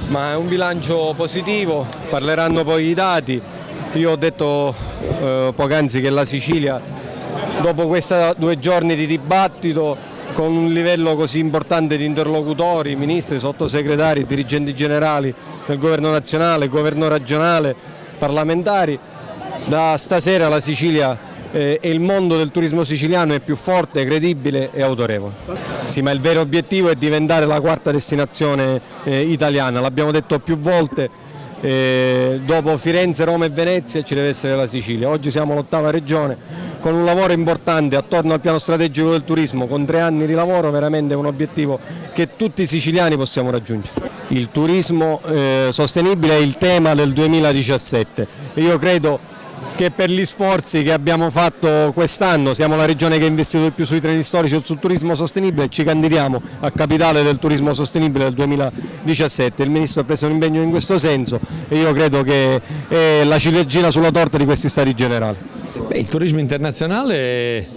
Ma è un bilancio positivo, parleranno poi i dati. Io ho detto poc'anzi che la Sicilia, dopo questi 2 giorni di dibattito, con un livello così importante di interlocutori, ministri, sottosegretari, dirigenti generali del governo nazionale, governo regionale, parlamentari, da stasera la Sicilia e il mondo del turismo siciliano è più forte, credibile e autorevole. Sì, ma il vero obiettivo è diventare la 4ª destinazione italiana, l'abbiamo detto più volte, dopo Firenze, Roma e Venezia ci deve essere la Sicilia. Oggi siamo l'8ª regione, con un lavoro importante attorno al piano strategico del turismo, con 3 anni di lavoro, veramente è un obiettivo che tutti i siciliani possiamo raggiungere. Il turismo sostenibile è il tema del 2017 e io credo che per gli sforzi che abbiamo fatto quest'anno, siamo la regione che ha investito di più sui treni storici e sul turismo sostenibile, ci candidiamo a capitale del turismo sostenibile del 2017. Il Ministro ha preso un impegno in questo senso e io credo che è la ciliegina sulla torta di questi stati generali. Il turismo internazionale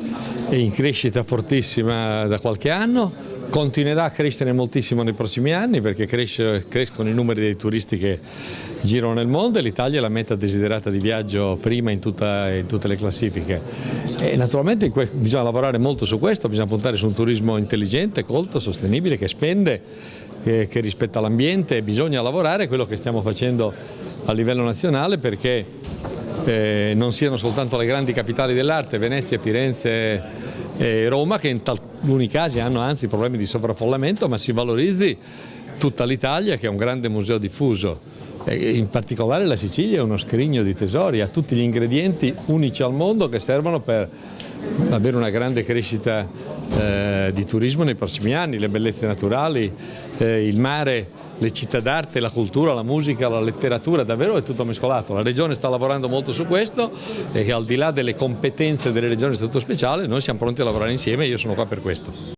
è in crescita fortissima da qualche anno, continuerà a crescere moltissimo nei prossimi anni perché crescono i numeri dei turisti che girano nel mondo e l'Italia è la meta desiderata di viaggio prima in tutte le classifiche. E naturalmente bisogna lavorare molto su questo, bisogna puntare su un turismo intelligente, colto, sostenibile, che spende, che rispetta l'ambiente. Bisogna lavorare quello che stiamo facendo a livello nazionale perché non siano soltanto le grandi capitali dell'arte, Venezia, Firenze e Roma, che in taluni casi hanno anzi problemi di sovraffollamento, ma si valorizzi tutta l'Italia, che è un grande museo diffuso. In particolare la Sicilia è uno scrigno di tesori, ha tutti gli ingredienti unici al mondo che servono per avere una grande crescita di turismo nei prossimi anni, le bellezze naturali, il mare, le città d'arte, la cultura, la musica, la letteratura, davvero è tutto mescolato. La Regione sta lavorando molto su questo e al di là delle competenze delle regioni a statuto speciale noi siamo pronti a lavorare insieme e io sono qua per questo.